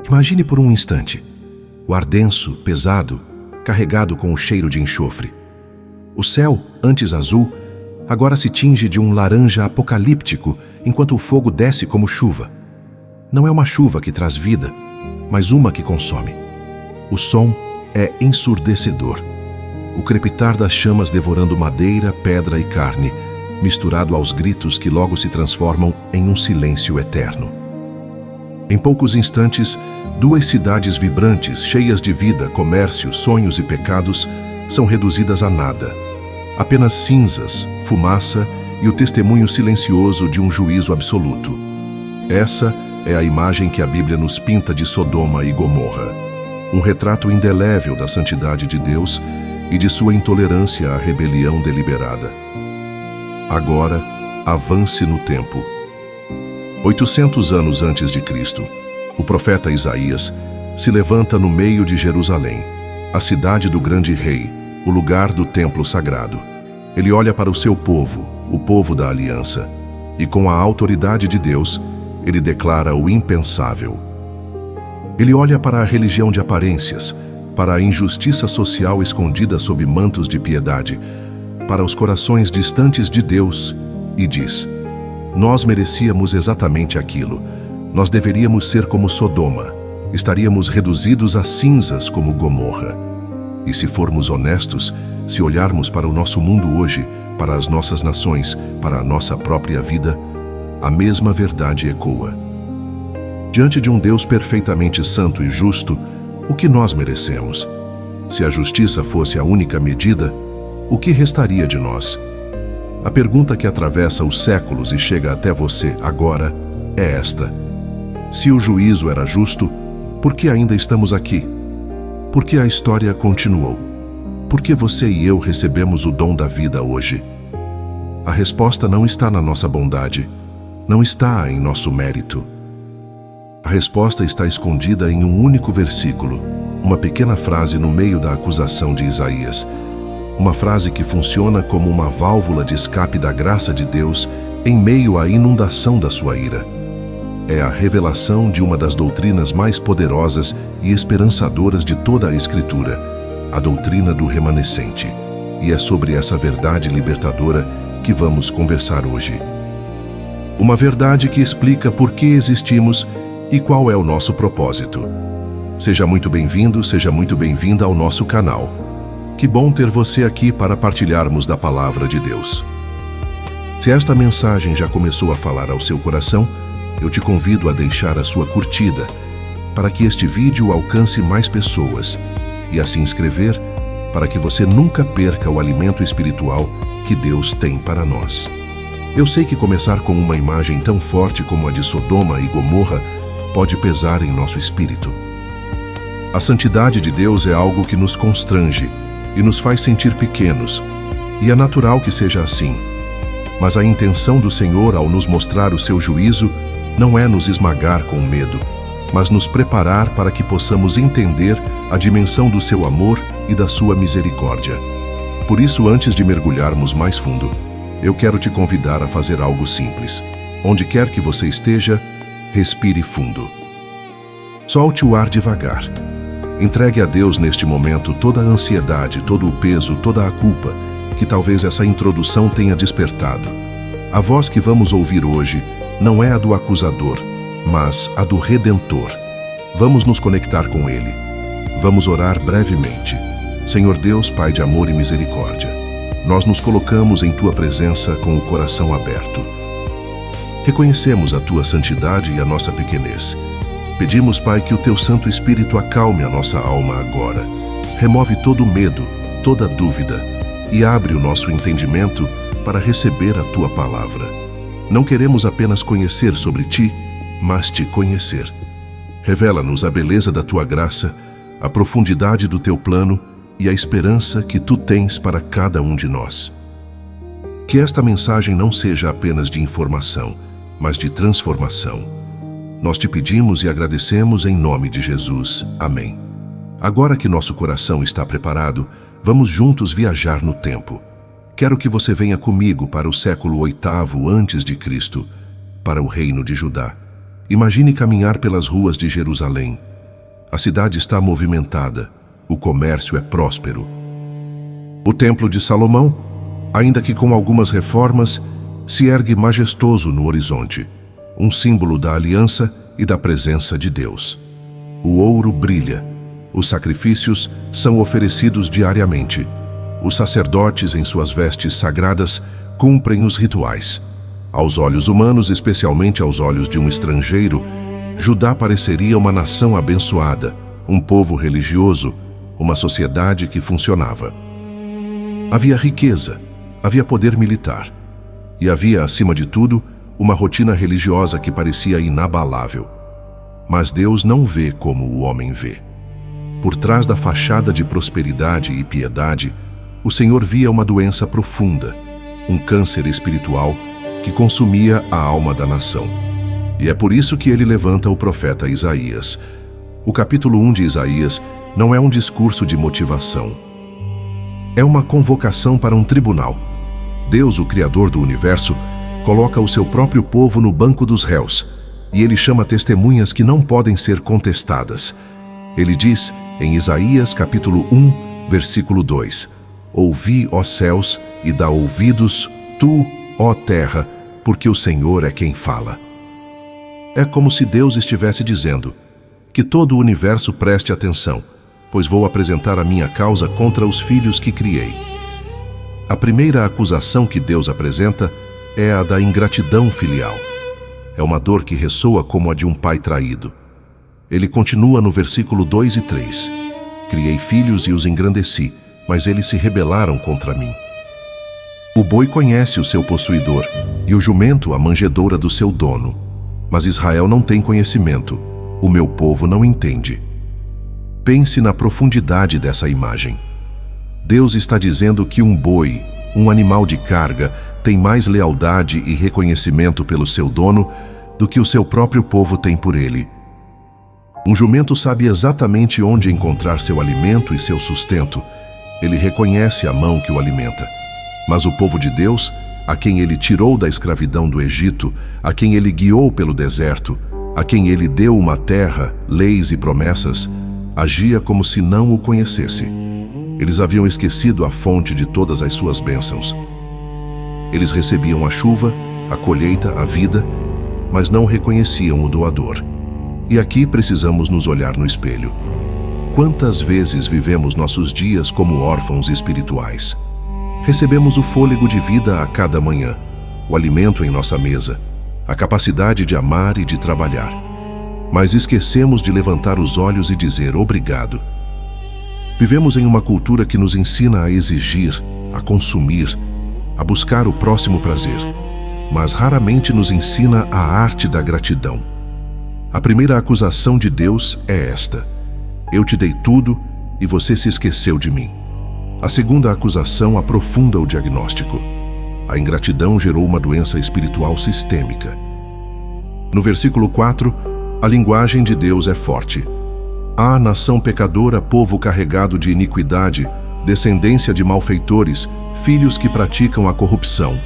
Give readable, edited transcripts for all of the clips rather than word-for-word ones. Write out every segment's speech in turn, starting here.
Imagine por um instante o ar denso, pesado, carregado com o cheiro de enxofre. O céu, antes azul, agora se tinge de um laranja apocalíptico enquanto o fogo desce como chuva. Não é uma chuva que traz vida, mas uma que consome. O som é ensurdecedor. O crepitar das chamas devorando madeira, pedra e carne, misturado aos gritos que logo se transformam em um silêncio eterno. Em poucos instantes, duas cidades vibrantes, cheias de vida, comércio, sonhos e pecados, são reduzidas a nada. Apenas cinzas, fumaça e o testemunho silencioso de um juízo absoluto. Essa é a imagem que a Bíblia nos pinta de Sodoma e Gomorra. Um retrato indelével da santidade de Deus e de sua intolerância à rebelião deliberada. Agora, avance no tempo. 800 anos antes de Cristo, o profeta Isaías se levanta no meio de Jerusalém, a cidade do grande rei, o lugar do templo sagrado. Ele olha para o seu povo, o povo da aliança, e com a autoridade de Deus, ele declara o impensável. Ele olha para a religião de aparências, para a injustiça social escondida sob mantos de piedade, para os corações distantes de Deus, e diz: nós merecíamos exatamente aquilo. Nós deveríamos ser como Sodoma. Estaríamos reduzidos a cinzas como Gomorra. E se formos honestos, se olharmos para o nosso mundo hoje, para as nossas nações, para a nossa própria vida, a mesma verdade ecoa. Diante de um Deus perfeitamente santo e justo, o que nós merecemos? Se a justiça fosse a única medida, o que restaria de nós? A pergunta que atravessa os séculos e chega até você agora é esta: se o juízo era justo, por que ainda estamos aqui? Por que a história continuou? Por que você e eu recebemos o dom da vida hoje? A resposta não está na nossa bondade, não está em nosso mérito. A resposta está escondida em um único versículo, uma pequena frase no meio da acusação de Isaías. Uma frase que funciona como uma válvula de escape da graça de Deus em meio à inundação da sua ira. É a revelação de uma das doutrinas mais poderosas e esperançadoras de toda a Escritura, a doutrina do remanescente. E é sobre essa verdade libertadora que vamos conversar hoje. Uma verdade que explica por que existimos e qual é o nosso propósito. Seja muito bem-vindo, seja muito bem-vinda ao nosso canal. Que bom ter você aqui para partilharmos da Palavra de Deus. Se esta mensagem já começou a falar ao seu coração, eu te convido a deixar a sua curtida, para que este vídeo alcance mais pessoas, e a se inscrever, para que você nunca perca o alimento espiritual que Deus tem para nós. Eu sei que começar com uma imagem tão forte como a de Sodoma e Gomorra pode pesar em nosso espírito. A santidade de Deus é algo que nos constrange e nos faz sentir pequenos, e é natural que seja assim. Mas a intenção do Senhor ao nos mostrar o seu juízo não é nos esmagar com medo, mas nos preparar para que possamos entender a dimensão do seu amor e da sua misericórdia. Por isso, antes de mergulharmos mais fundo, eu quero te convidar a fazer algo simples. Onde quer que você esteja, respire fundo. Solte o ar devagar. Entregue a Deus neste momento toda a ansiedade, todo o peso, toda a culpa que talvez essa introdução tenha despertado. A voz que vamos ouvir hoje não é a do acusador, mas a do Redentor. Vamos nos conectar com Ele. Vamos orar brevemente. Senhor Deus, Pai de amor e misericórdia, nós nos colocamos em Tua presença com o coração aberto. Reconhecemos a Tua santidade e a nossa pequenez. Pedimos, Pai, que o Teu Santo Espírito acalme a nossa alma agora. Remove todo medo, toda dúvida e abre o nosso entendimento para receber a Tua palavra. Não queremos apenas conhecer sobre Ti, mas Te conhecer. Revela-nos a beleza da Tua graça, a profundidade do Teu plano e a esperança que Tu tens para cada um de nós. Que esta mensagem não seja apenas de informação, mas de transformação. Nós te pedimos e agradecemos em nome de Jesus. Amém. Agora que nosso coração está preparado, vamos juntos viajar no tempo. Quero que você venha comigo para o século VIII a.C., para o reino de Judá. imagine caminhar pelas ruas de Jerusalém. A cidade está movimentada, o comércio é próspero. O Templo de Salomão, ainda que com algumas reformas, se ergue majestoso no horizonte, um símbolo da aliança e da presença de Deus. O ouro brilha, os sacrifícios são oferecidos diariamente. Os sacerdotes, em suas vestes sagradas, cumprem os rituais. Aos olhos humanos, especialmente aos olhos de um estrangeiro, Judá pareceria uma nação abençoada, um povo religioso, uma sociedade que funcionava. Havia riqueza, havia poder militar, e havia, acima de tudo, uma rotina religiosa que parecia inabalável. Mas Deus não vê como o homem vê. Por trás da fachada de prosperidade e piedade, o Senhor via uma doença profunda, um câncer espiritual que consumia a alma da nação. E é por isso que ele levanta o profeta Isaías. O capítulo 1 de Isaías não é um discurso de motivação. É uma convocação para um tribunal. Deus, o Criador do universo, coloca o seu próprio povo no banco dos réus, e ele chama testemunhas que não podem ser contestadas. Ele diz, em Isaías capítulo 1, versículo 2, Ouvi, ó céus, e dá ouvidos, tu, ó terra, porque o Senhor é quem fala. É como se Deus estivesse dizendo, que todo o universo preste atenção, pois vou apresentar a minha causa contra os filhos que criei. A primeira acusação que Deus apresenta é a da ingratidão filial. É uma dor que ressoa como a de um pai traído. Ele continua no versículo 2 e 3. Criei filhos e os engrandeci, mas eles se rebelaram contra mim. O boi conhece o seu possuidor, e o jumento a manjedoura do seu dono. Mas Israel não tem conhecimento, o meu povo não entende. Pense na profundidade dessa imagem. Deus está dizendo que um boi, um animal de carga, tem mais lealdade e reconhecimento pelo seu dono do que o seu próprio povo tem por ele. Um jumento sabe exatamente onde encontrar seu alimento e seu sustento. Ele reconhece a mão que o alimenta. Mas o povo de Deus, a quem ele tirou da escravidão do Egito, a quem ele guiou pelo deserto, a quem ele deu uma terra, leis e promessas, agia como se não o conhecesse. Eles haviam esquecido a fonte de todas as suas bênçãos. Eles recebiam a chuva, a colheita, a vida, mas não reconheciam o doador. E aqui precisamos nos olhar no espelho. Quantas vezes vivemos nossos dias como órfãos espirituais? Recebemos o fôlego de vida a cada manhã, o alimento em nossa mesa, a capacidade de amar e de trabalhar. Mas esquecemos de levantar os olhos e dizer obrigado. Vivemos em uma cultura que nos ensina a exigir, a consumir, a buscar o próximo prazer, mas raramente nos ensina a arte da gratidão. A primeira acusação de Deus é esta: eu te dei tudo e você se esqueceu de mim. A segunda acusação aprofunda o diagnóstico. A ingratidão gerou uma doença espiritual sistêmica. No versículo 4, a linguagem de Deus é forte. Ah, nação pecadora, povo carregado de iniquidade, descendência de malfeitores, filhos que praticam a corrupção.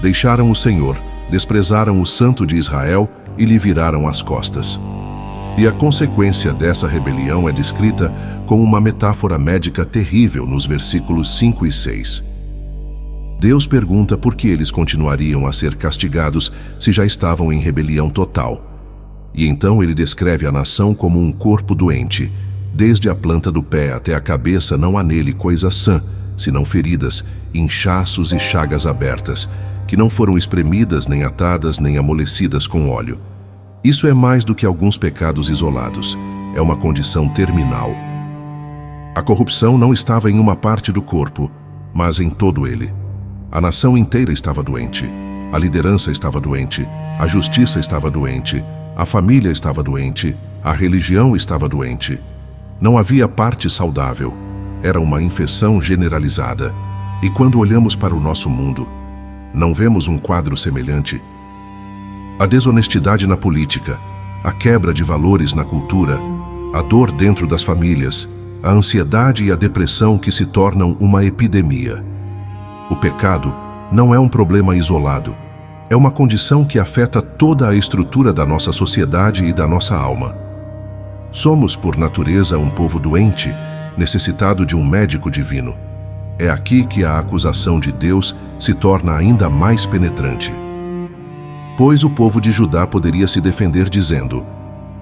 Deixaram o Senhor, desprezaram o Santo de Israel e lhe viraram as costas. E a consequência dessa rebelião é descrita com uma metáfora médica terrível nos versículos 5 e 6. Deus pergunta por que eles continuariam a ser castigados se já estavam em rebelião total. E então ele descreve a nação como um corpo doente. Desde a planta do pé até a cabeça não há nele coisa sã, senão feridas, inchaços e chagas abertas, que não foram espremidas, nem atadas, nem amolecidas com óleo. Isso é mais do que alguns pecados isolados. É uma condição terminal. A corrupção não estava em uma parte do corpo, mas em todo ele. A nação inteira estava doente. A liderança estava doente. A justiça estava doente. A família estava doente. A religião estava doente. Não havia parte saudável. Era uma infecção generalizada. E quando olhamos para o nosso mundo, não vemos um quadro semelhante? A desonestidade na política, a quebra de valores na cultura, a dor dentro das famílias, a ansiedade e a depressão que se tornam uma epidemia. O pecado não é um problema isolado. é uma condição que afeta toda a estrutura da nossa sociedade e da nossa alma. Somos, por natureza, um povo doente, necessitado de um médico divino. É aqui que a acusação de Deus se torna ainda mais penetrante. Pois o povo de Judá poderia se defender dizendo: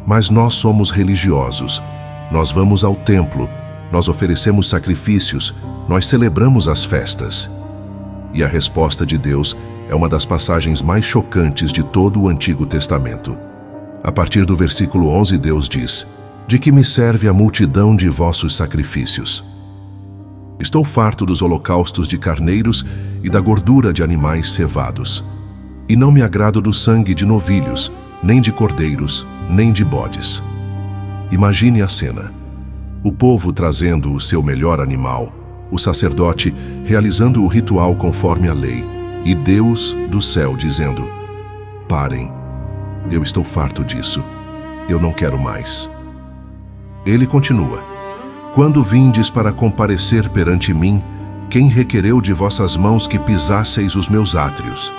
mas nós somos religiosos, nós vamos ao templo, nós oferecemos sacrifícios, nós celebramos as festas. E a resposta de Deus é uma das passagens mais chocantes de todo o Antigo Testamento. A partir do versículo 11, Deus diz: de que me serve a multidão de vossos sacrifícios? Estou farto dos holocaustos de carneiros e da gordura de animais cevados. E não me agrado do sangue de novilhos, nem de cordeiros, nem de bodes. Imagine a cena. O povo trazendo o seu melhor animal, o sacerdote realizando o ritual conforme a lei, e Deus do céu dizendo: parem, eu estou farto disso, eu não quero mais. Ele continua: quando vindes para comparecer perante mim, quem requereu de vossas mãos que pisasseis os meus átrios?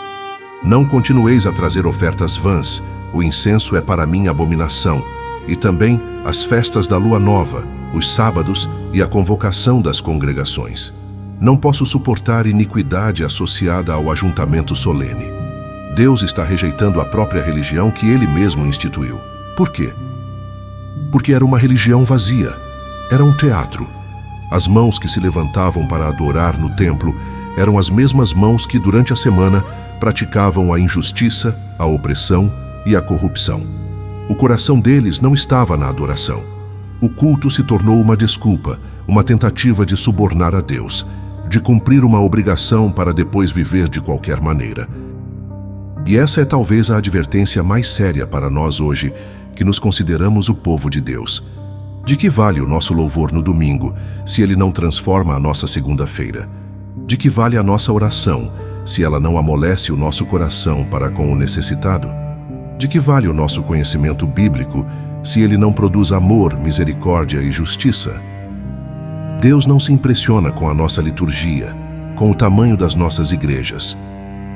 Não continueis a trazer ofertas vãs, o incenso é para mim abominação, e também as festas da lua nova, os sábados e a convocação das congregações. Não posso suportar iniquidade associada ao ajuntamento solene. Deus está rejeitando a própria religião que ele mesmo instituiu. Por quê? Porque era uma religião vazia. Era um teatro. As mãos que se levantavam para adorar no templo eram as mesmas mãos que durante a semana praticavam a injustiça, a opressão e a corrupção. O coração deles não estava na adoração. O culto se tornou uma desculpa, uma tentativa de subornar a Deus, de cumprir uma obrigação para depois viver de qualquer maneira. E essa é talvez a advertência mais séria para nós hoje, que nos consideramos o povo de Deus. De que vale o nosso louvor no domingo, se ele não transforma a nossa segunda-feira? De que vale a nossa oração, se ela não amolece o nosso coração para com o necessitado? De que vale o nosso conhecimento bíblico, se ele não produz amor, misericórdia e justiça? Deus não se impressiona com a nossa liturgia, com o tamanho das nossas igrejas,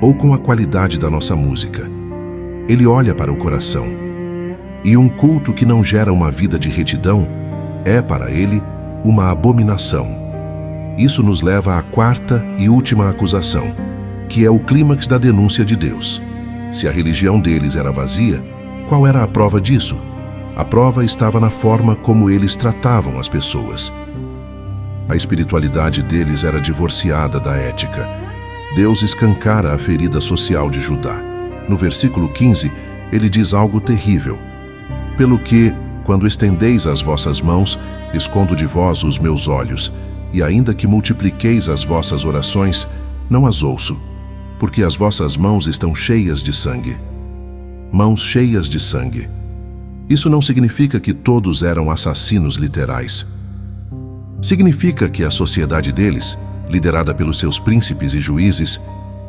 ou com a qualidade da nossa música. Ele olha para o coração. E um culto que não gera uma vida de retidão é, para ele, uma abominação. Isso nos leva à quarta e última acusação, que é o clímax da denúncia de Deus. Se a religião deles era vazia, qual era a prova disso? A prova estava na forma como eles tratavam as pessoas. A espiritualidade deles era divorciada da ética. Deus escancara a ferida social de Judá. No versículo 15, ele diz algo terrível. Pelo que, quando estendeis as vossas mãos, escondo de vós os meus olhos, e ainda que multipliqueis as vossas orações, não as ouço, porque as vossas mãos estão cheias de sangue. Mãos cheias de sangue. Isso não significa que todos eram assassinos literais. Significa que a sociedade deles, liderada pelos seus príncipes e juízes,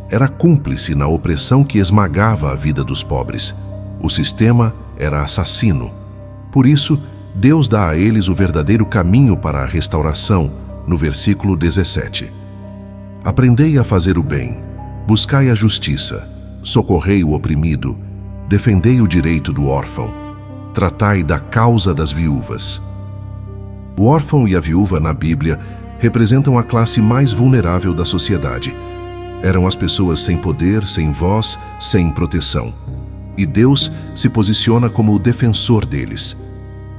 era cúmplice na opressão que esmagava a vida dos pobres. O sistema era assassino. Por isso, Deus dá a eles o verdadeiro caminho para a restauração, no versículo 17. Aprendei a fazer o bem, buscai a justiça, socorrei o oprimido, defendei o direito do órfão, tratai da causa das viúvas. O órfão e a viúva na Bíblia representam a classe mais vulnerável da sociedade. Eram as pessoas sem poder, sem voz, sem proteção. E Deus se posiciona como o defensor deles.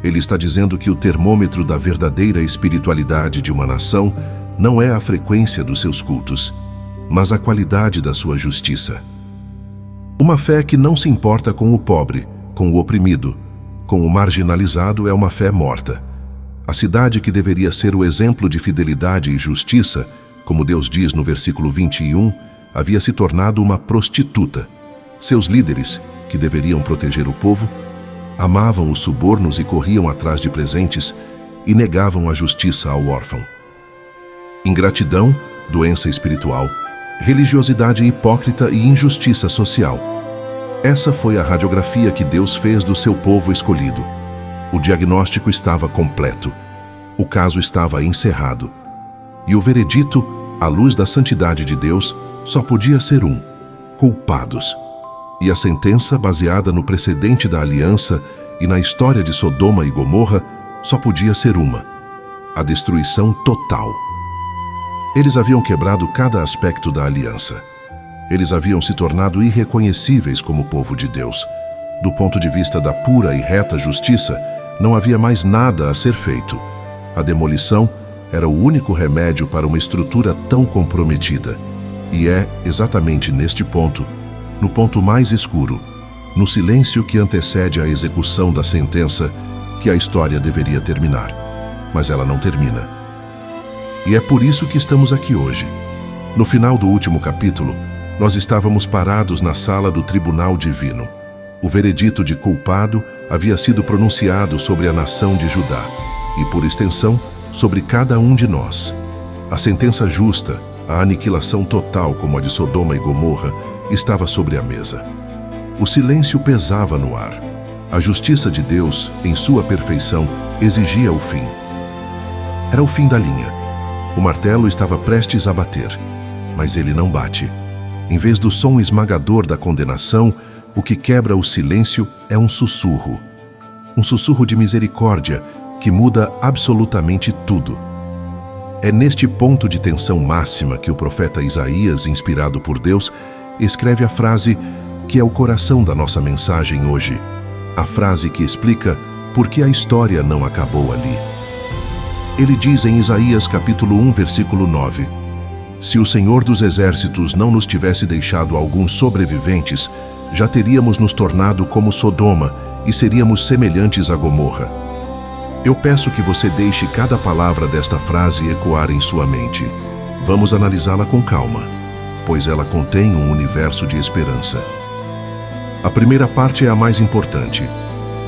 Ele está dizendo que o termômetro da verdadeira espiritualidade de uma nação não é a frequência dos seus cultos, mas a qualidade da sua justiça. Uma fé que não se importa com o pobre, com o oprimido, com o marginalizado é uma fé morta. A cidade que deveria ser o exemplo de fidelidade e justiça, como Deus diz no versículo 21, havia se tornado uma prostituta. Seus líderes, que deveriam proteger o povo, amavam os subornos e corriam atrás de presentes e negavam a justiça ao órfão. Ingratidão, doença espiritual, religiosidade hipócrita e injustiça social. Essa foi a radiografia que Deus fez do seu povo escolhido. O diagnóstico estava completo. O caso estava encerrado. E o veredito, à luz da santidade de Deus, só podia ser um: culpados. E a sentença, baseada no precedente da aliança e na história de Sodoma e Gomorra, só podia ser uma: a destruição total. Eles haviam quebrado cada aspecto da aliança. Eles haviam se tornado irreconhecíveis como povo de Deus. Do ponto de vista da pura e reta justiça, não havia mais nada a ser feito. A demolição era o único remédio para uma estrutura tão comprometida. E é exatamente neste ponto, no ponto mais escuro, no silêncio que antecede a execução da sentença, que a história deveria terminar. Mas ela não termina. E é por isso que estamos aqui hoje. No final do último capítulo, nós estávamos parados na sala do tribunal divino. O veredito de culpado havia sido pronunciado sobre a nação de Judá e, por extensão, sobre cada um de nós. A sentença justa, a aniquilação total como a de Sodoma e Gomorra, estava sobre a mesa. O silêncio pesava no ar. A justiça de Deus, em sua perfeição, exigia o fim. Era o fim da linha. O martelo estava prestes a bater, mas ele não bate. Em vez do som esmagador da condenação, o que quebra o silêncio é um sussurro. Um sussurro de misericórdia que muda absolutamente tudo. É neste ponto de tensão máxima que o profeta Isaías, inspirado por Deus, escreve a frase que é o coração da nossa mensagem hoje. A frase que explica por que a história não acabou ali. Ele diz em Isaías capítulo 1, versículo 9: Se o Senhor dos Exércitos não nos tivesse deixado alguns sobreviventes, já teríamos nos tornado como Sodoma e seríamos semelhantes a Gomorra. Eu peço que você deixe cada palavra desta frase ecoar em sua mente. Vamos analisá-la com calma, pois ela contém um universo de esperança. A primeira parte é a mais importante.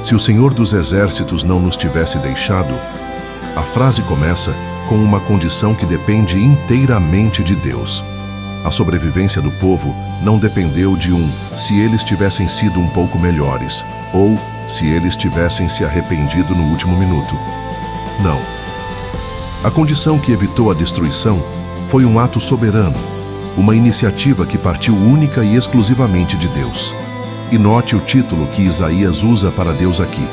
Se o Senhor dos Exércitos não nos tivesse deixado, a frase começa com uma condição que depende inteiramente de Deus. A sobrevivência do povo não dependeu de se eles tivessem sido um pouco melhores, ou se eles tivessem se arrependido no último minuto. Não. A condição que evitou a destruição foi um ato soberano, uma iniciativa que partiu única e exclusivamente de Deus. E note o título que Isaías usa para Deus aqui: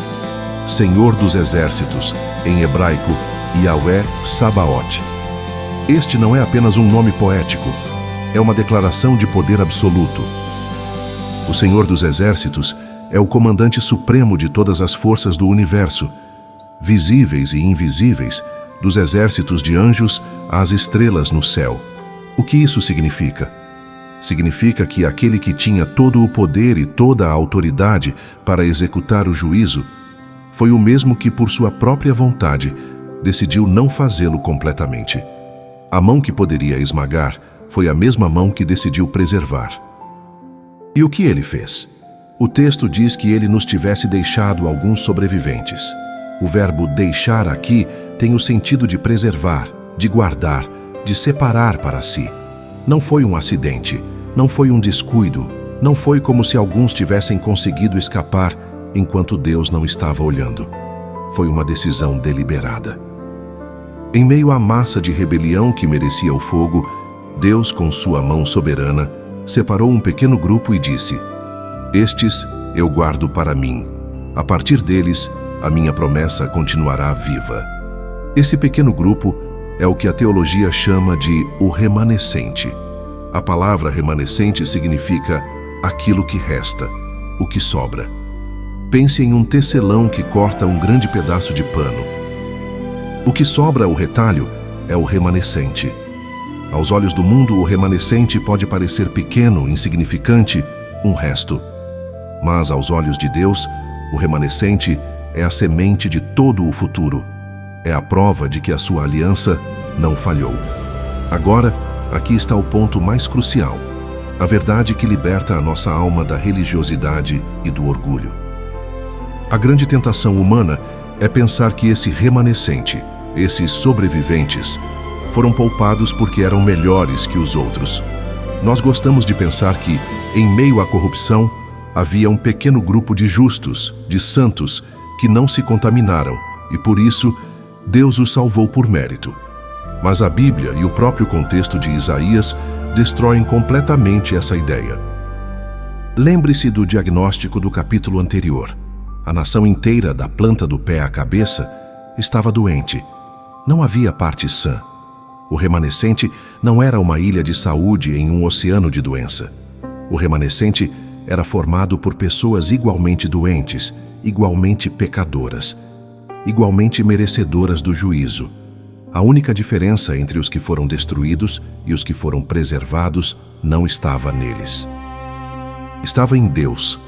Senhor dos Exércitos, em hebraico, Yahweh Sabaoth. Este não é apenas um nome poético, é uma declaração de poder absoluto. O Senhor dos Exércitos é o comandante supremo de todas as forças do universo, visíveis e invisíveis, dos exércitos de anjos às estrelas no céu. O que isso significa? Significa que aquele que tinha todo o poder e toda a autoridade para executar o juízo foi o mesmo que, por sua própria vontade, decidiu não fazê-lo completamente. A mão que poderia esmagar foi a mesma mão que decidiu preservar. E o que ele fez? O texto diz que ele nos tivesse deixado alguns sobreviventes. O verbo deixar aqui tem o sentido de preservar, de guardar, de separar para si. Não foi um acidente, não foi um descuido, não foi como se alguns tivessem conseguido escapar enquanto Deus não estava olhando. Foi uma decisão deliberada. Em meio à massa de rebelião que merecia o fogo, Deus, com sua mão soberana, separou um pequeno grupo e disse: Estes eu guardo para mim. A partir deles, a minha promessa continuará viva. Esse pequeno grupo é o que a teologia chama de o remanescente. A palavra remanescente significa aquilo que resta, o que sobra. Pense em um tecelão que corta um grande pedaço de pano. O que sobra ao retalho é o remanescente. Aos olhos do mundo, o remanescente pode parecer pequeno, insignificante, um resto. Mas aos olhos de Deus, o remanescente é a semente de todo o futuro. É a prova de que a sua aliança não falhou. Agora, aqui está o ponto mais crucial: a verdade que liberta a nossa alma da religiosidade e do orgulho. A grande tentação humana é pensar que esse remanescente, esses sobreviventes, foram poupados porque eram melhores que os outros. Nós gostamos de pensar que, em meio à corrupção, havia um pequeno grupo de justos, de santos, que não se contaminaram, e por isso, Deus os salvou por mérito. Mas a Bíblia e o próprio contexto de Isaías destroem completamente essa ideia. Lembre-se do diagnóstico do capítulo anterior. A nação inteira, da planta do pé à cabeça, estava doente. Não havia parte sã. O remanescente não era uma ilha de saúde em um oceano de doença. O remanescente era formado por pessoas igualmente doentes, igualmente pecadoras, igualmente merecedoras do juízo. A única diferença entre os que foram destruídos e os que foram preservados não estava neles. Estava em Deus.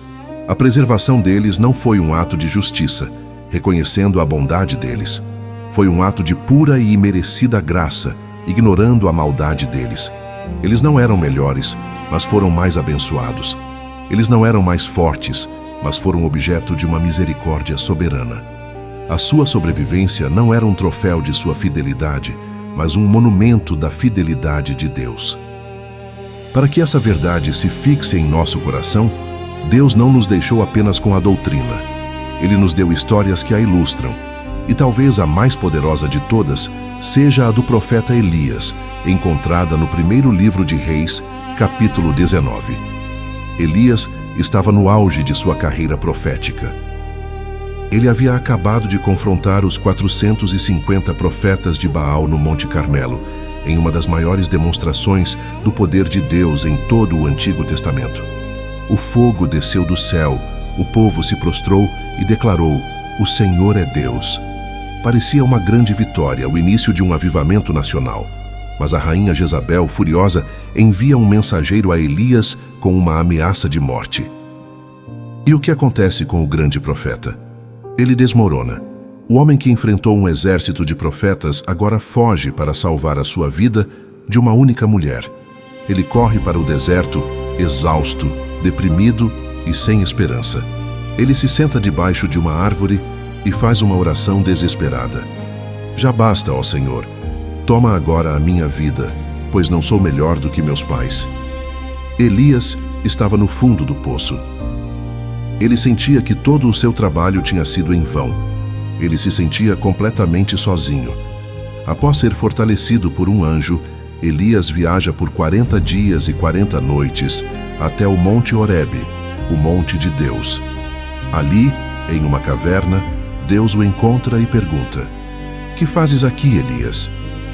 A preservação deles não foi um ato de justiça, reconhecendo a bondade deles. Foi um ato de pura e imerecida graça, ignorando a maldade deles. Eles não eram melhores, mas foram mais abençoados. Eles não eram mais fortes, mas foram objeto de uma misericórdia soberana. A sua sobrevivência não era um troféu de sua fidelidade, mas um monumento da fidelidade de Deus. Para que essa verdade se fixe em nosso coração, Deus não nos deixou apenas com a doutrina. Ele nos deu histórias que a ilustram. E talvez a mais poderosa de todas seja a do profeta Elias, encontrada no primeiro livro de Reis, capítulo 19. Elias estava no auge de sua carreira profética. Ele havia acabado de confrontar os 450 profetas de Baal no Monte Carmelo, em uma das maiores demonstrações do poder de Deus em todo o Antigo Testamento. O fogo desceu do céu, o povo se prostrou e declarou: "O Senhor é Deus." Parecia uma grande vitória, o início de um avivamento nacional. Mas a rainha Jezabel, furiosa, envia um mensageiro a Elias com uma ameaça de morte. E o que acontece com o grande profeta? Ele desmorona. O homem que enfrentou um exército de profetas agora foge para salvar a sua vida de uma única mulher. Ele corre para o deserto, exausto, deprimido e sem esperança. Ele se senta debaixo de uma árvore e faz uma oração desesperada. "Já basta, ó Senhor. Toma agora a minha vida, pois não sou melhor do que meus pais." Elias estava no fundo do poço. Ele sentia que todo o seu trabalho tinha sido em vão. Ele se sentia completamente sozinho. Após ser fortalecido por um anjo, Elias viaja por 40 dias e 40 noites até o Monte Horebe, o monte de Deus. Ali, em uma caverna, Deus o encontra e pergunta: "Que fazes aqui, Elias?"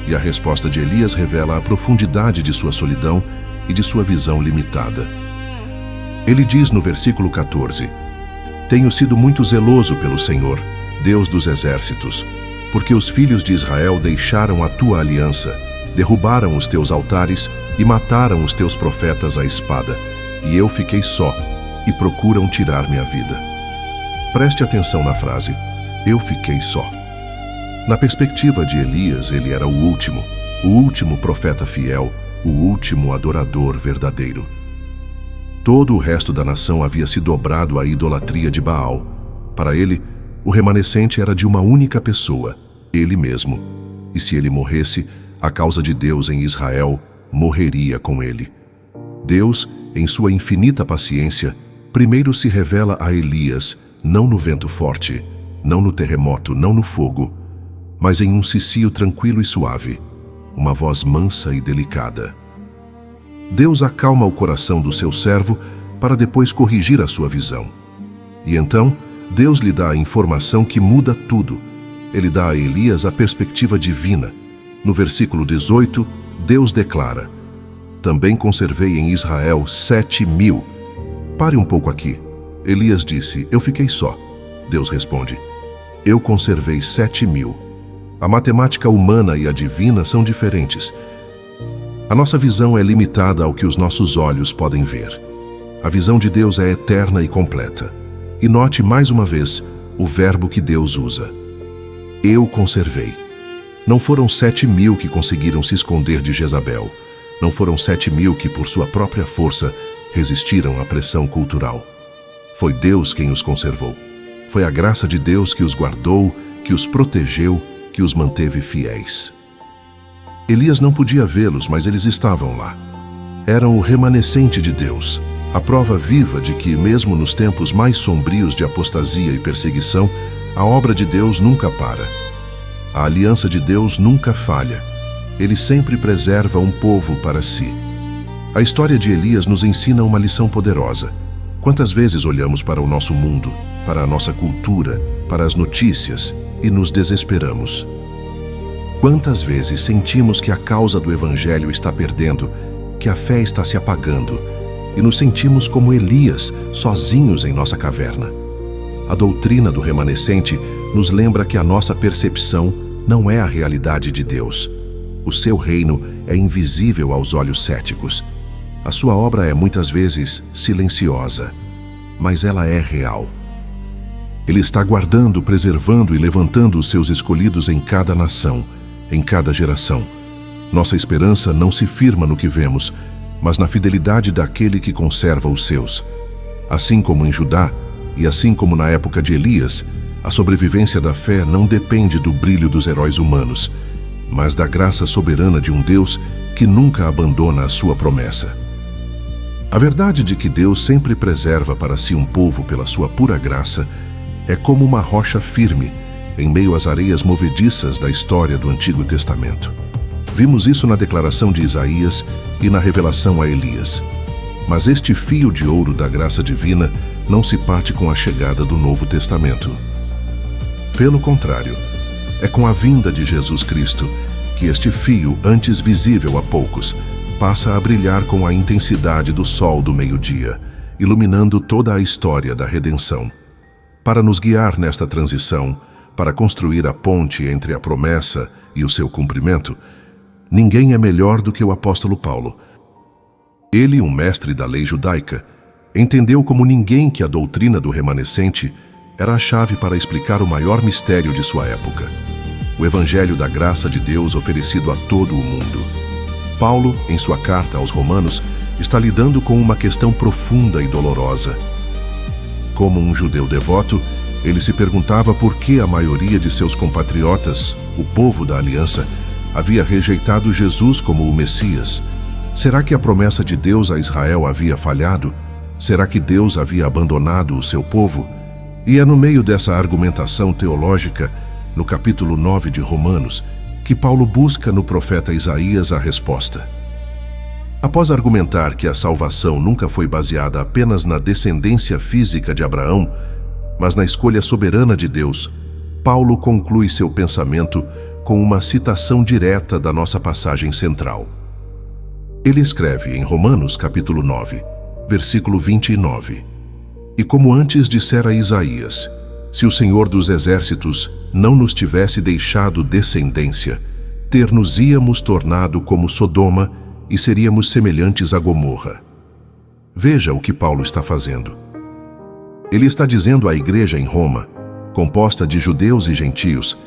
E a resposta de Elias revela a profundidade de sua solidão e de sua visão limitada. Ele diz no versículo 14: "Tenho sido muito zeloso pelo Senhor, Deus dos exércitos, porque os filhos de Israel deixaram a tua aliança, derrubaram os teus altares e mataram os teus profetas à espada, e eu fiquei só, e procuram tirar minha vida." Preste atenção na frase: "eu fiquei só." Na perspectiva de Elias, ele era o último profeta fiel, o último adorador verdadeiro. Todo o resto da nação havia se dobrado à idolatria de Baal. Para ele, o remanescente era de uma única pessoa, ele mesmo. E se ele morresse, a causa de Deus em Israel morreria com ele. Deus, em sua infinita paciência, primeiro se revela a Elias, não no vento forte, não no terremoto, não no fogo, mas em um cicio tranquilo e suave, uma voz mansa e delicada. Deus acalma o coração do seu servo para depois corrigir a sua visão. E então, Deus lhe dá a informação que muda tudo. Ele dá a Elias a perspectiva divina. No versículo 18, Deus declara: "Também conservei em Israel 7.000. Pare um pouco aqui. Elias disse: "Eu fiquei só." Deus responde: "Eu conservei 7.000. A matemática humana e a divina são diferentes. A nossa visão é limitada ao que os nossos olhos podem ver. A visão de Deus é eterna e completa. E note mais uma vez o verbo que Deus usa: "eu conservei." Não foram 7.000 que conseguiram se esconder de Jezabel. Não foram 7.000 que, por sua própria força, resistiram à pressão cultural. Foi Deus quem os conservou. Foi a graça de Deus que os guardou, que os protegeu, que os manteve fiéis. Elias não podia vê-los, mas eles estavam lá. Eram o remanescente de Deus, a prova viva de que, mesmo nos tempos mais sombrios de apostasia e perseguição, a obra de Deus nunca para. A aliança de Deus nunca falha. Ele sempre preserva um povo para si. A história de Elias nos ensina uma lição poderosa. Quantas vezes olhamos para o nosso mundo, para a nossa cultura, para as notícias e nos desesperamos? Quantas vezes sentimos que a causa do Evangelho está perdendo, que a fé está se apagando e nos sentimos como Elias, sozinhos em nossa caverna? A doutrina do remanescente nos lembra que a nossa percepção não é a realidade de Deus. O seu reino é invisível aos olhos céticos. A sua obra é muitas vezes silenciosa, mas ela é real. Ele está guardando, preservando e levantando os seus escolhidos em cada nação, em cada geração. Nossa esperança não se firma no que vemos, mas na fidelidade daquele que conserva os seus. Assim como em Judá, e assim como na época de Elias, a sobrevivência da fé não depende do brilho dos heróis humanos, mas da graça soberana de um Deus que nunca abandona a sua promessa. A verdade de que Deus sempre preserva para si um povo pela sua pura graça é como uma rocha firme em meio às areias movediças da história do Antigo Testamento. Vimos isso na declaração de Isaías e na revelação a Elias. Mas este fio de ouro da graça divina não se parte com a chegada do Novo Testamento. Pelo contrário, é com a vinda de Jesus Cristo que este fio, antes visível a poucos, passa a brilhar com a intensidade do sol do meio-dia, iluminando toda a história da redenção. Para nos guiar nesta transição, para construir a ponte entre a promessa e o seu cumprimento, ninguém é melhor do que o apóstolo Paulo. Ele, um mestre da lei judaica, entendeu como ninguém que a doutrina do remanescente era a chave para explicar o maior mistério de sua época, o evangelho da graça de Deus oferecido a todo o mundo. Paulo, em sua carta aos Romanos, está lidando com uma questão profunda e dolorosa. Como um judeu devoto, ele se perguntava por que a maioria de seus compatriotas, o povo da aliança, havia rejeitado Jesus como o Messias. Será que a promessa de Deus a Israel havia falhado? Será que Deus havia abandonado o seu povo? E é no meio dessa argumentação teológica, no capítulo 9 de Romanos, que Paulo busca no profeta Isaías a resposta. Após argumentar que a salvação nunca foi baseada apenas na descendência física de Abraão, mas na escolha soberana de Deus, Paulo conclui seu pensamento com uma citação direta da nossa passagem central. Ele escreve em Romanos capítulo 9, versículo 29, "E como antes dissera Isaías, se o Senhor dos Exércitos não nos tivesse deixado descendência, ter-nos-íamos tornado como Sodoma e seríamos semelhantes a Gomorra." Veja o que Paulo está fazendo. Ele está dizendo à igreja em Roma, composta de judeus e gentios,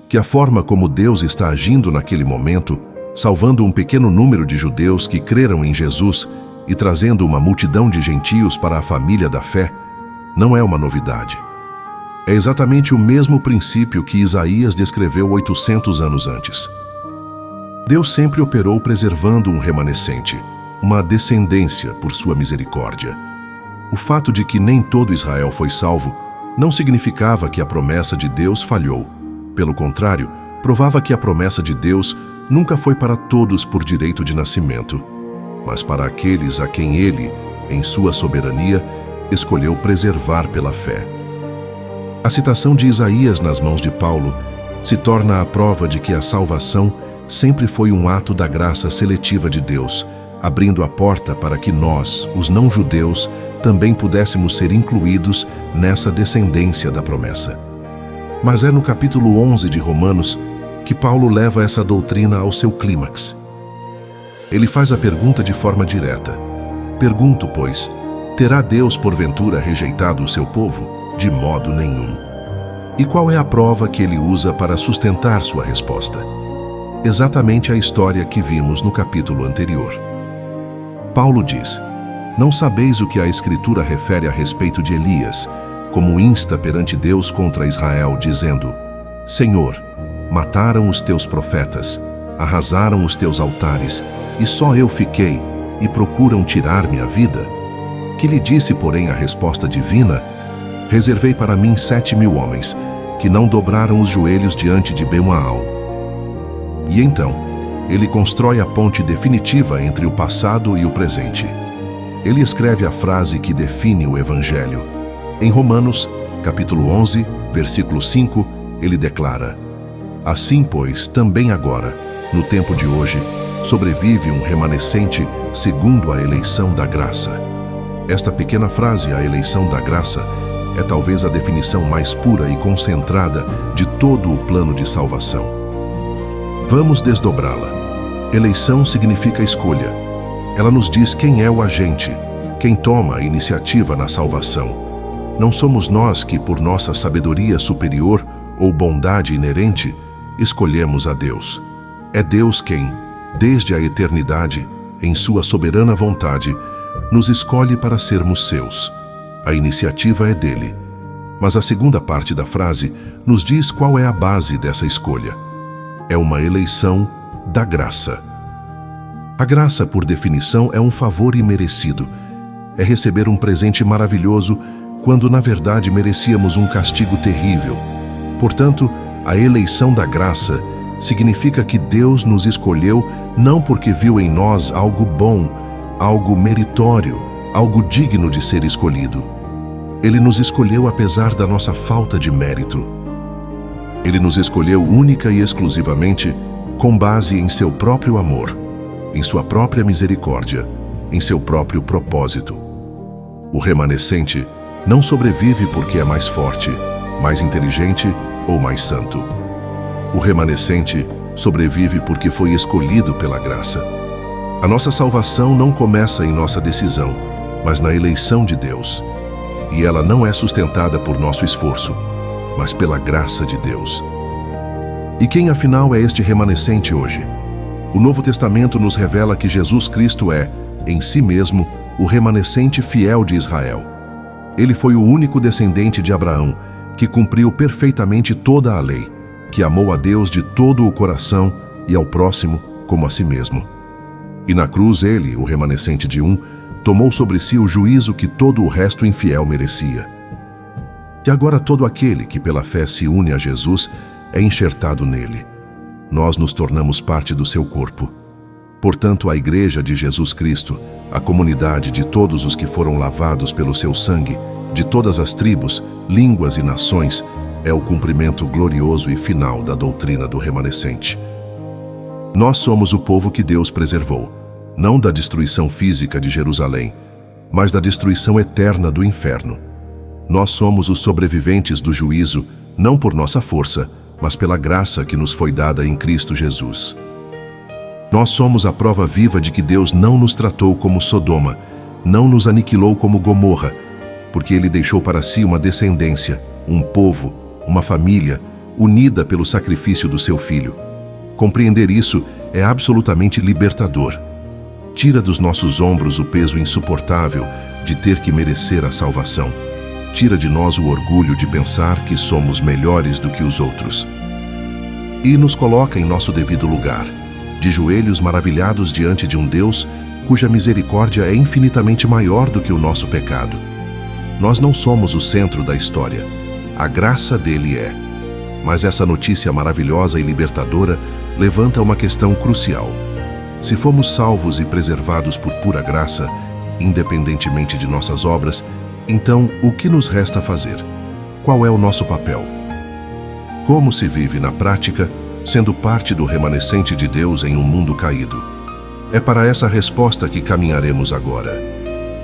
que a forma como Deus está agindo naquele momento, salvando um pequeno número de judeus que creram em Jesus e trazendo uma multidão de gentios para a família da fé, não é uma novidade. É exatamente o mesmo princípio que Isaías descreveu 800 anos antes. Deus sempre operou preservando um remanescente, uma descendência por sua misericórdia. O fato de que nem todo Israel foi salvo não significava que a promessa de Deus falhou. Pelo contrário, provava que a promessa de Deus nunca foi para todos por direito de nascimento, mas para aqueles a quem Ele, em sua soberania, escolheu preservar pela fé. A citação de Isaías nas mãos de Paulo se torna a prova de que a salvação sempre foi um ato da graça seletiva de Deus, abrindo a porta para que nós, os não-judeus, também pudéssemos ser incluídos nessa descendência da promessa. Mas é no capítulo 11 de Romanos que Paulo leva essa doutrina ao seu clímax. Ele faz a pergunta de forma direta. Pergunto, pois, terá Deus porventura rejeitado o seu povo? De modo nenhum. E qual é a prova que ele usa para sustentar sua resposta? Exatamente a história que vimos no capítulo anterior. Paulo diz: "Não sabeis o que a Escritura refere a respeito de Elias, como insta perante Deus contra Israel, dizendo: Senhor, mataram os teus profetas, arrasaram os teus altares, e só eu fiquei, e procuram tirar-me a vida? Que lhe disse, porém, a resposta divina: Reservei para mim 7.000 homens, que não dobraram os joelhos diante de Bemaal." E então, ele constrói a ponte definitiva entre o passado e o presente. ele escreve a frase que define o Evangelho. Em Romanos, capítulo 11, versículo 5, ele declara: assim, pois, também agora, no tempo de hoje, sobrevive um remanescente segundo a eleição da graça. Esta pequena frase, a eleição da graça, é talvez a definição mais pura e concentrada de todo o plano de salvação. Vamos desdobrá-la. Eleição significa escolha. Ela nos diz quem é o agente, quem toma a iniciativa na salvação. Não somos nós que, por nossa sabedoria superior ou bondade inerente, escolhemos a Deus. É Deus quem, desde a eternidade, em sua soberana vontade, nos escolhe para sermos seus. A iniciativa é dele. Mas a segunda parte da frase nos diz qual é a base dessa escolha. É uma eleição da graça. A graça, por definição, é um favor imerecido. É receber um presente maravilhoso quando, na verdade, merecíamos um castigo terrível. Portanto, a eleição da graça significa que Deus nos escolheu não porque viu em nós algo bom, algo meritório, algo digno de ser escolhido. Ele nos escolheu apesar da nossa falta de mérito. Ele nos escolheu única e exclusivamente com base em seu próprio amor, em sua própria misericórdia, em seu próprio propósito. O remanescente não sobrevive porque é mais forte, mais inteligente ou mais santo. O remanescente sobrevive porque foi escolhido pela graça. A nossa salvação não começa em nossa decisão, mas na eleição de Deus. E ela não é sustentada por nosso esforço, mas pela graça de Deus. E quem afinal é este remanescente hoje? O Novo Testamento nos revela que Jesus Cristo é, em si mesmo, o remanescente fiel de Israel. Ele foi o único descendente de Abraão, que cumpriu perfeitamente toda a lei, que amou a Deus de todo o coração e ao próximo como a si mesmo. E na cruz ele, o remanescente de um, tomou sobre si o juízo que todo o resto infiel merecia. E agora todo aquele que pela fé se une a Jesus é enxertado nele. Nós nos tornamos parte do seu corpo. Portanto, a Igreja de Jesus Cristo, a comunidade de todos os que foram lavados pelo seu sangue, de todas as tribos, línguas e nações, é o cumprimento glorioso e final da doutrina do remanescente. Nós somos o povo que Deus preservou, não da destruição física de Jerusalém, mas da destruição eterna do inferno. Nós somos os sobreviventes do juízo, não por nossa força, mas pela graça que nos foi dada em Cristo Jesus. Nós somos a prova viva de que Deus não nos tratou como Sodoma, não nos aniquilou como Gomorra, porque Ele deixou para si uma descendência, um povo, uma família, unida pelo sacrifício do seu Filho. Compreender isso é absolutamente libertador. Tira dos nossos ombros o peso insuportável de ter que merecer a salvação. Tira de nós o orgulho de pensar que somos melhores do que os outros. E nos coloca em nosso devido lugar, de joelhos maravilhados diante de um Deus cuja misericórdia é infinitamente maior do que o nosso pecado. Nós não somos o centro da história. A graça dele é. Mas essa notícia maravilhosa e libertadora levanta uma questão crucial. Se fomos salvos e preservados por pura graça, independentemente de nossas obras, então o que nos resta fazer? Qual é o nosso papel? Como se vive na prática, sendo parte do remanescente de Deus em um mundo caído? É para essa resposta que caminharemos agora.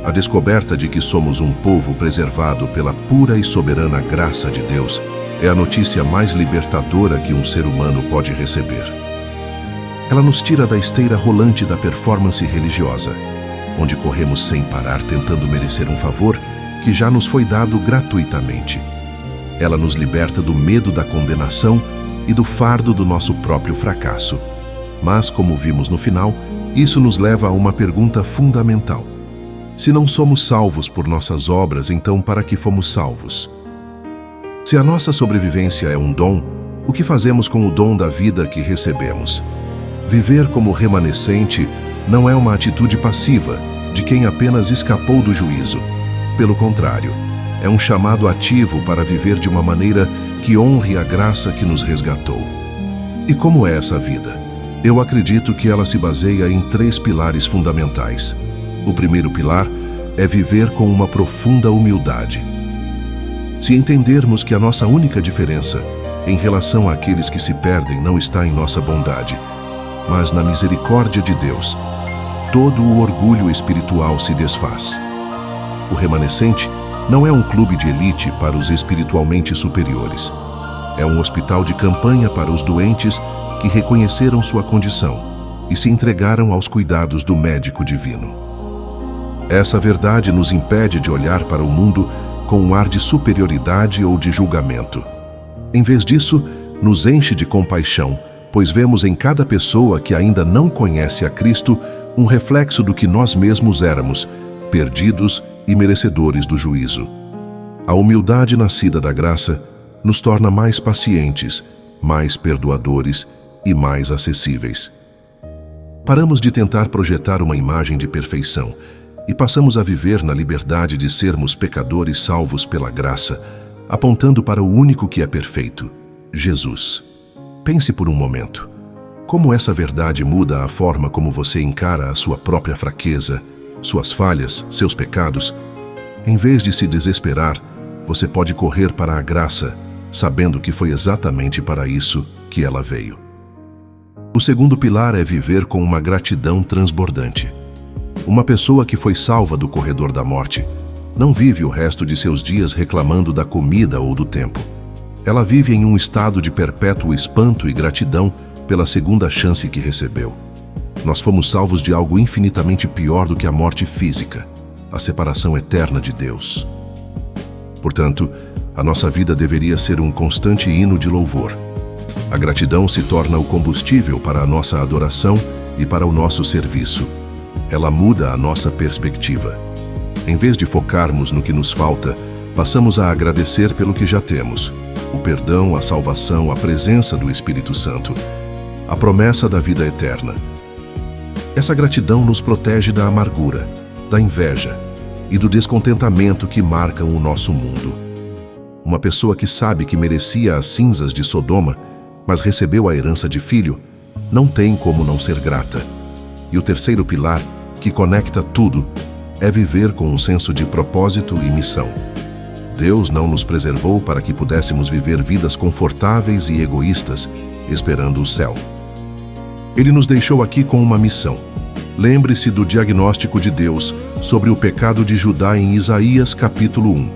A descoberta de que somos um povo preservado pela pura e soberana graça de Deus é a notícia mais libertadora que um ser humano pode receber. Ela nos tira da esteira rolante da performance religiosa, onde corremos sem parar tentando merecer um favor que já nos foi dado gratuitamente. Ela nos liberta do medo da condenação e do fardo do nosso próprio fracasso. Mas, como vimos no final, isso nos leva a uma pergunta fundamental. Se não somos salvos por nossas obras, então para que fomos salvos? Se a nossa sobrevivência é um dom, o que fazemos com o dom da vida que recebemos? Viver como remanescente não é uma atitude passiva, de quem apenas escapou do juízo. Pelo contrário, é um chamado ativo para viver de uma maneira que honre a graça que nos resgatou. E como é essa vida? Eu acredito que ela se baseia em 3 pilares fundamentais. O primeiro pilar é viver com uma profunda humildade. Se entendermos que a nossa única diferença em relação àqueles que se perdem não está em nossa bondade, mas na misericórdia de Deus, todo o orgulho espiritual se desfaz. O remanescente não é um clube de elite para os espiritualmente superiores. É um hospital de campanha para os doentes que reconheceram sua condição e se entregaram aos cuidados do médico divino. Essa verdade nos impede de olhar para o mundo com um ar de superioridade ou de julgamento. Em vez disso, nos enche de compaixão, pois vemos em cada pessoa que ainda não conhece a Cristo um reflexo do que nós mesmos éramos, perdidos e merecedores do juízo. A humildade nascida da graça nos torna mais pacientes, mais perdoadores e mais acessíveis. Paramos de tentar projetar uma imagem de perfeição e passamos a viver na liberdade de sermos pecadores salvos pela graça, apontando para o único que é perfeito, Jesus. Pense por um momento. Como essa verdade muda a forma como você encara a sua própria fraqueza, suas falhas, seus pecados? Em vez de se desesperar, você pode correr para a graça, sabendo que foi exatamente para isso que ela veio. O segundo pilar é viver com uma gratidão transbordante. Uma pessoa que foi salva do corredor da morte não vive o resto de seus dias reclamando da comida ou do tempo. Ela vive em um estado de perpétuo espanto e gratidão pela segunda chance que recebeu. Nós fomos salvos de algo infinitamente pior do que a morte física, a separação eterna de Deus. Portanto, a nossa vida deveria ser um constante hino de louvor. A gratidão se torna o combustível para a nossa adoração e para o nosso serviço. Ela muda a nossa perspectiva. Em vez de focarmos no que nos falta, passamos a agradecer pelo que já temos: o perdão, a salvação, a presença do Espírito Santo, a promessa da vida eterna. Essa gratidão nos protege da amargura, da inveja e do descontentamento que marcam o nosso mundo. Uma pessoa que sabe que merecia as cinzas de Sodoma, mas recebeu a herança de filho, não tem como não ser grata. E o terceiro pilar, que conecta tudo, é viver com um senso de propósito e missão. Deus não nos preservou para que pudéssemos viver vidas confortáveis e egoístas, esperando o céu. Ele nos deixou aqui com uma missão. Lembre-se do diagnóstico de Deus sobre o pecado de Judá em Isaías capítulo 1.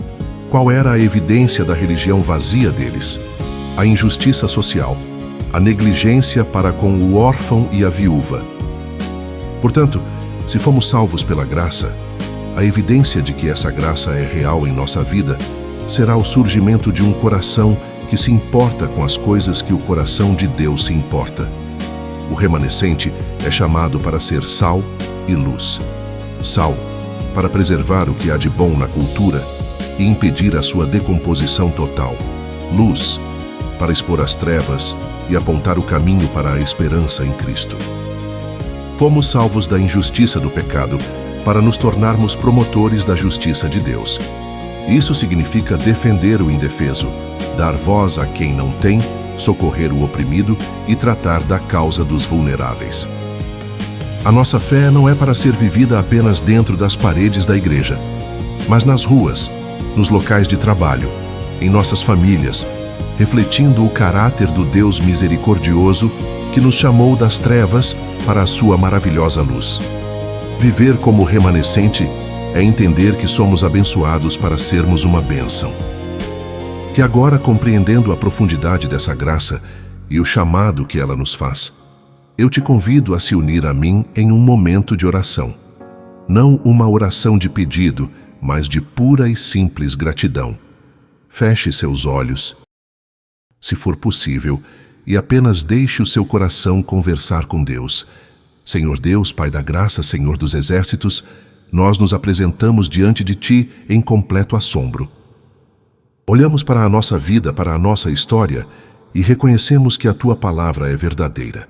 Qual era a evidência da religião vazia deles? A injustiça social, a negligência para com o órfão e a viúva. Portanto, se fomos salvos pela graça, a evidência de que essa graça é real em nossa vida será o surgimento de um coração que se importa com as coisas que o coração de Deus se importa. O remanescente é chamado para ser sal e luz. Sal, para preservar o que há de bom na cultura e impedir a sua decomposição total. Luz, para expor as trevas e apontar o caminho para a esperança em Cristo. Fomos salvos da injustiça do pecado para nos tornarmos promotores da justiça de Deus. Isso significa defender o indefeso, dar voz a quem não tem, socorrer o oprimido e tratar da causa dos vulneráveis. A nossa fé não é para ser vivida apenas dentro das paredes da igreja, mas nas ruas, nos locais de trabalho, em nossas famílias, refletindo o caráter do Deus misericordioso que nos chamou das trevas para a sua maravilhosa luz. Viver como remanescente é entender que somos abençoados para sermos uma bênção. Que agora, compreendendo a profundidade dessa graça e o chamado que ela nos faz, eu te convido a se unir a mim em um momento de oração. Não uma oração de pedido, mas de pura e simples gratidão. Feche seus olhos, se for possível, e apenas deixe o seu coração conversar com Deus. Senhor Deus, Pai da graça, Senhor dos exércitos, nós nos apresentamos diante de Ti em completo assombro. Olhamos para a nossa vida, para a nossa história, e reconhecemos que a Tua palavra é verdadeira.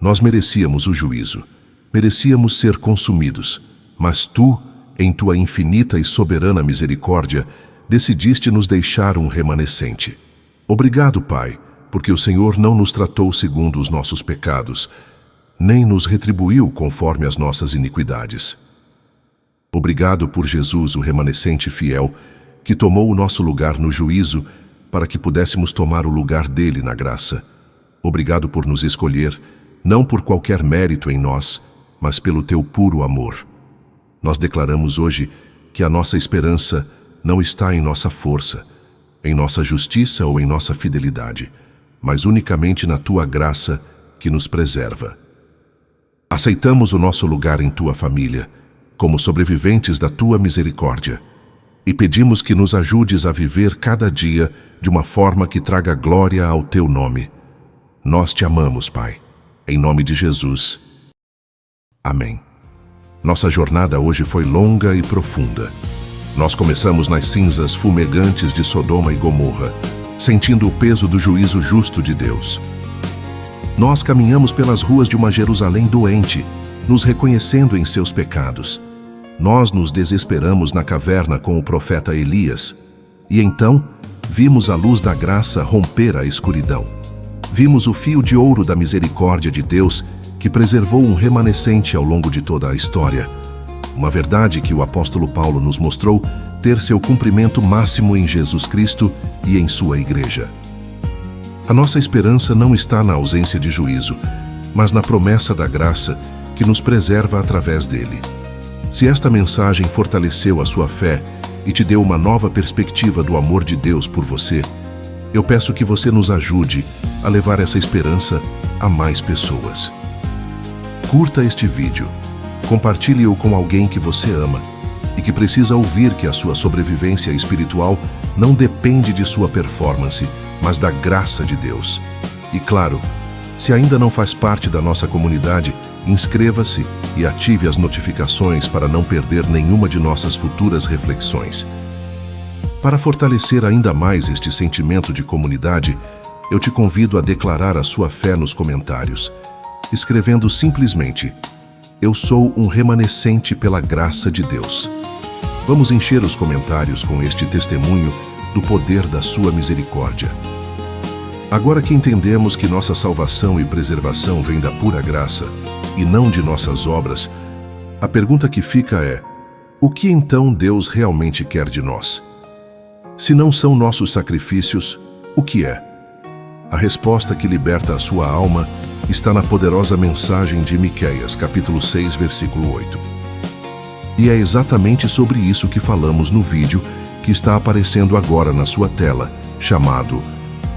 Nós merecíamos o juízo, merecíamos ser consumidos, mas Tu, em Tua infinita e soberana misericórdia, decidiste nos deixar um remanescente. Obrigado, Pai, porque o Senhor não nos tratou segundo os nossos pecados, nem nos retribuiu conforme as nossas iniquidades. Obrigado por Jesus, o remanescente fiel, que tomou o nosso lugar no juízo para que pudéssemos tomar o lugar dele na graça. Obrigado por nos escolher, não por qualquer mérito em nós, mas pelo teu puro amor. Nós declaramos hoje que a nossa esperança não está em nossa força, em nossa justiça ou em nossa fidelidade, mas unicamente na tua graça que nos preserva. Aceitamos o nosso lugar em tua família, como sobreviventes da tua misericórdia, e pedimos que nos ajudes a viver cada dia de uma forma que traga glória ao teu nome. Nós te amamos, Pai. Em nome de Jesus. Amém. Nossa jornada hoje foi longa e profunda. Nós começamos nas cinzas fumegantes de Sodoma e Gomorra, sentindo o peso do juízo justo de Deus. Nós caminhamos pelas ruas de uma Jerusalém doente, nos reconhecendo em seus pecados. Nós nos desesperamos na caverna com o profeta Elias, e então vimos a luz da graça romper a escuridão. Vimos o fio de ouro da misericórdia de Deus que preservou um remanescente ao longo de toda a história. Uma verdade que o apóstolo Paulo nos mostrou ter seu cumprimento máximo em Jesus Cristo e em sua igreja. A nossa esperança não está na ausência de juízo, mas na promessa da graça que nos preserva através dele. Se esta mensagem fortaleceu a sua fé e te deu uma nova perspectiva do amor de Deus por você, eu peço que você nos ajude a levar essa esperança a mais pessoas. Curta este vídeo, compartilhe-o com alguém que você ama e que precisa ouvir que a sua sobrevivência espiritual não depende de sua performance, mas da graça de Deus. E claro, se ainda não faz parte da nossa comunidade, inscreva-se e ative as notificações para não perder nenhuma de nossas futuras reflexões. Para fortalecer ainda mais este sentimento de comunidade, eu te convido a declarar a sua fé nos comentários, escrevendo simplesmente: eu sou um remanescente pela graça de Deus. Vamos encher os comentários com este testemunho do poder da sua misericórdia. Agora que entendemos que nossa salvação e preservação vem da pura graça e não de nossas obras, a pergunta que fica é: o que então Deus realmente quer de nós? Se não são nossos sacrifícios, o que é? A resposta que liberta a sua alma está na poderosa mensagem de Miqueias, capítulo 6, versículo 8. E é exatamente sobre isso que falamos no vídeo que está aparecendo agora na sua tela, chamado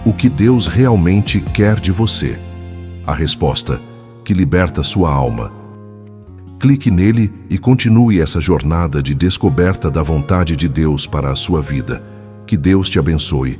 O que Deus realmente quer de você. A resposta que liberta sua alma. Clique nele e continue essa jornada de descoberta da vontade de Deus para a sua vida. Que Deus te abençoe.